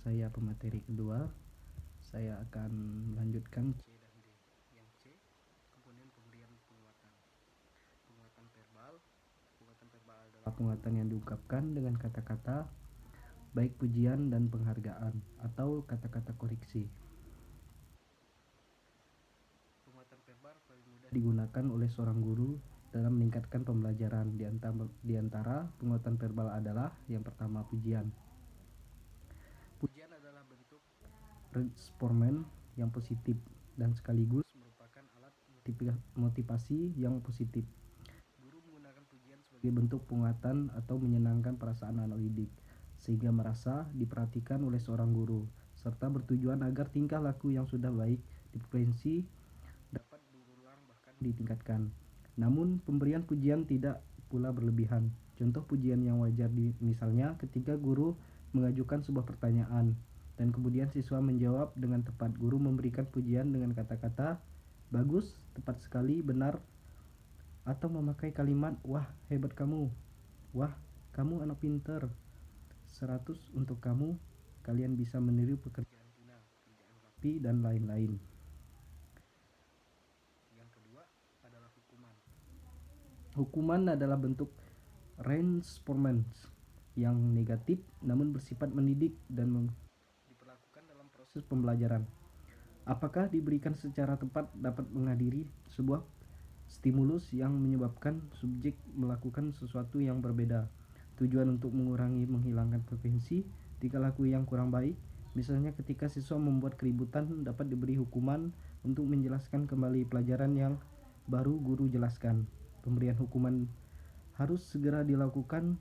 Saya pemateri kedua. Saya akan melanjutkan C dan D. Yang C, kemudian pemberian penguatan. Penguatan verbal. Penguatan verbal adalah penguatan yang diungkapkan dengan kata-kata, baik pujian dan penghargaan, atau kata-kata koreksi. Penguatan verbal paling mudah digunakan oleh seorang guru dalam meningkatkan pembelajaran. Di antara penguatan verbal adalah yang pertama, pujian. Pujian adalah bentuk reinforcement yang positif dan sekaligus merupakan alat motivasi yang positif. Guru menggunakan pujian sebagai bentuk penguatan atau menyenangkan perasaan anak didik, sehingga merasa diperhatikan oleh seorang guru, serta bertujuan agar tingkah laku yang sudah baik di profesi dapat berulang bahkan ditingkatkan. Namun, pemberian pujian tidak pula berlebihan. Contoh pujian yang wajar misalnya ketika guru mengajukan sebuah pertanyaan dan kemudian siswa menjawab dengan tepat. Guru memberikan pujian dengan kata-kata bagus, tepat sekali, benar, atau memakai kalimat wah hebat kamu, wah kamu anak pinter, 100 untuk kamu, kalian bisa meniru pekerjaan Tina, kerjaan rapi, dan lain-lain. Yang kedua adalah hukuman. Hukuman adalah bentuk reinforcement yang negatif namun bersifat mendidik dan diperlakukan dalam proses pembelajaran. Apakah diberikan secara tepat dapat menghadiri sebuah stimulus yang menyebabkan subjek melakukan sesuatu yang berbeda. Tujuan untuk mengurangi menghilangkan frekuensi tingkah laku yang kurang baik. Misalnya ketika siswa membuat keributan dapat diberi hukuman untuk menjelaskan kembali pelajaran yang baru guru jelaskan. Pemberian hukuman harus segera dilakukan,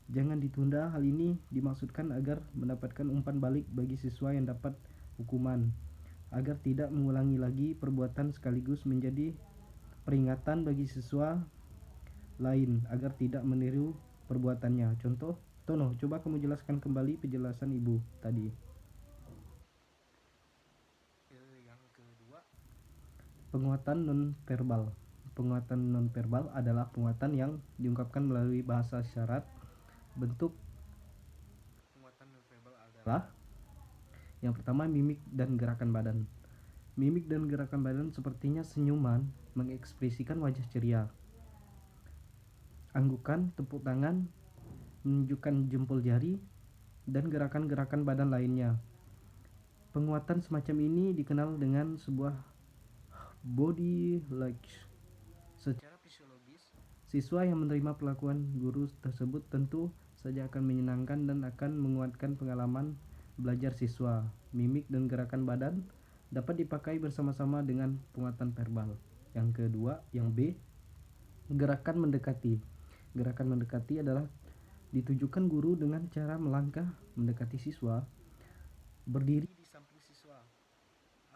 jangan ditunda. Hal ini dimaksudkan agar mendapatkan umpan balik bagi siswa yang dapat hukuman, agar tidak mengulangi lagi perbuatan, sekaligus menjadi peringatan bagi siswa lain agar tidak meniru perbuatannya. Contoh, Tono, coba kamu jelaskan kembali penjelasan ibu tadi. Yang kedua, penguatan non-verbal. Penguatan non-verbal adalah penguatan yang diungkapkan melalui bahasa isyarat. Bentuk penguatan non-verbal adalah yang pertama, mimik dan gerakan badan. Mimik dan gerakan badan sepertinya senyuman mengekspresikan wajah ceria. Anggukan, tepuk tangan, menunjukkan jempol jari, dan gerakan-gerakan badan lainnya. Penguatan semacam ini dikenal dengan sebuah body language. Secara fisiologis, siswa yang menerima perlakuan guru tersebut tentu saja akan menyenangkan dan akan menguatkan pengalaman belajar siswa. Mimik dan gerakan badan dapat dipakai bersama-sama dengan penguatan verbal. Yang kedua, yang B, gerakan mendekati. Gerakan mendekati adalah ditujukan guru dengan cara melangkah mendekati siswa, berdiri di samping siswa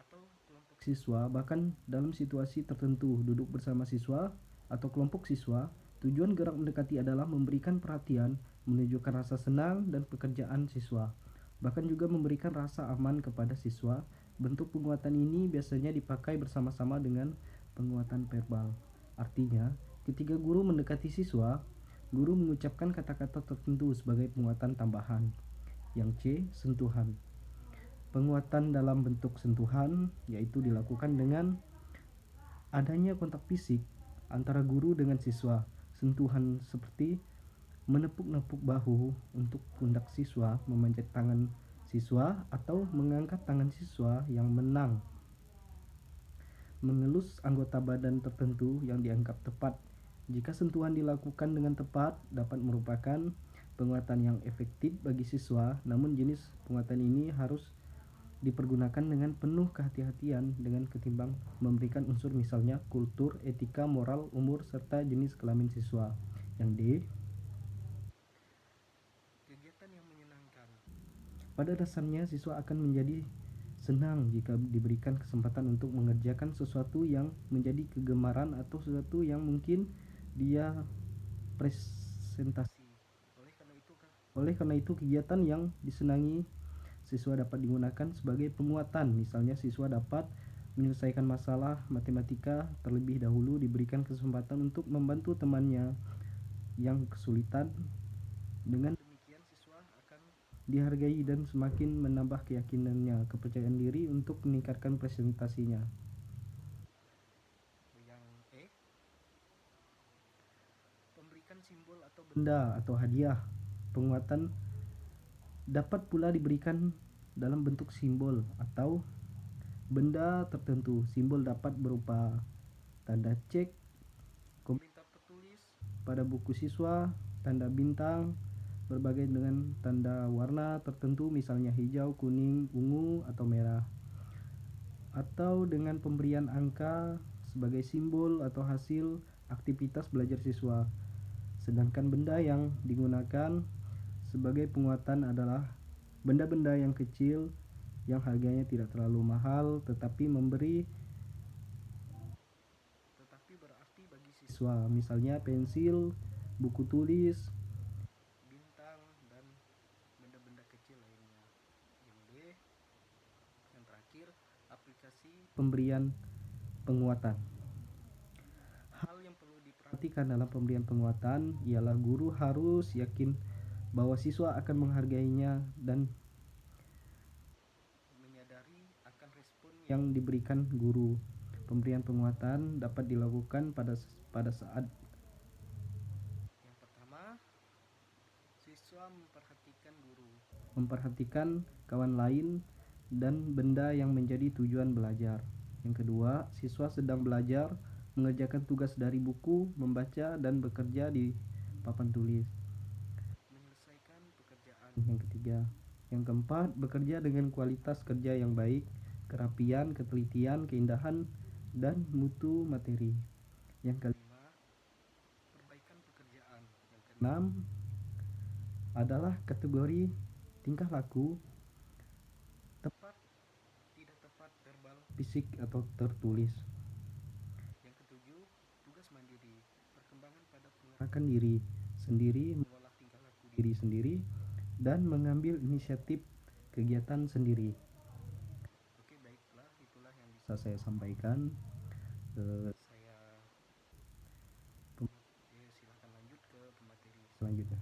atau kelompok siswa, bahkan dalam situasi tertentu duduk bersama siswa atau kelompok siswa. Tujuan gerak mendekati adalah memberikan perhatian, menunjukkan rasa senang dan pekerjaan siswa, bahkan juga memberikan rasa aman kepada siswa. Bentuk penguatan ini biasanya dipakai bersama-sama dengan penguatan verbal. Artinya, ketika guru mendekati siswa, guru mengucapkan kata-kata tertentu sebagai penguatan tambahan. Yang C, sentuhan. Penguatan dalam bentuk sentuhan yaitu dilakukan dengan adanya kontak fisik antara guru dengan siswa. Sentuhan seperti menepuk-nepuk bahu untuk pundak siswa, memanjat tangan siswa, atau mengangkat tangan siswa yang menang, mengelus anggota badan tertentu yang dianggap tepat. Jika sentuhan dilakukan dengan tepat, dapat merupakan penguatan yang efektif bagi siswa. Namun jenis penguatan ini harus dipergunakan dengan penuh kehati-hatian dengan ketimbang memberikan unsur misalnya kultur, etika, moral, umur, serta jenis kelamin siswa. Yang D, kegiatan yang menyenangkan. Pada dasarnya siswa akan menjadi senang jika diberikan kesempatan untuk mengerjakan sesuatu yang menjadi kegemaran atau sesuatu yang mungkin dia presentasi. Oleh karena itu kegiatan yang disenangi siswa dapat digunakan sebagai penguatan. Misalnya siswa dapat menyelesaikan masalah matematika terlebih dahulu, diberikan kesempatan untuk membantu temannya yang kesulitan. Dengan demikian siswa akan dihargai dan semakin menambah keyakinannya, kepercayaan diri untuk meningkatkan presentasinya. Yang E, memberikan simbol atau benda atau hadiah. Penguatan dapat pula diberikan dalam bentuk simbol atau benda tertentu. Simbol dapat berupa tanda cek, komentar tertulis pada buku siswa, tanda bintang, berbagai dengan tanda warna tertentu misalnya hijau, kuning, ungu, atau merah. Atau dengan pemberian angka sebagai simbol atau hasil aktivitas belajar siswa. Sedangkan benda yang digunakan sebagai penguatan adalah benda-benda yang kecil yang harganya tidak terlalu mahal tetapi berarti bagi siswa, misalnya pensil, buku tulis, bintang, dan benda-benda kecil lainnya. Yang B, yang terakhir, aplikasi pemberian penguatan. Hal yang perlu diperhatikan dalam pemberian penguatan ialah guru harus yakin bahwa siswa akan menghargainya dan menyadari akan respon yang diberikan guru. Pemberian penguatan dapat dilakukan pada saat yang pertama, siswa memperhatikan guru, memperhatikan kawan lain dan benda yang menjadi tujuan belajar. Yang kedua, siswa sedang belajar mengerjakan tugas dari buku, membaca dan bekerja di papan tulis, menyelesaikan pekerjaan. Yang ketiga, yang keempat, bekerja dengan kualitas kerja yang baik, kerapian, ketelitian, keindahan, dan mutu materi. Yang kelima, perbaikan pekerjaan. Yang keenam adalah kategori tingkah laku, tepat, tidak tepat, verbal, fisik, atau tertulis. Yang ketujuh, tugas mandiri, perkembangan pada pengarahan diri sendiri, mengolah tingkah laku diri sendiri, dan mengambil inisiatif kegiatan sendiri. Oke, baiklah, itulah yang bisa saya sampaikan. Silahkan lanjut ke pemateri selanjutnya.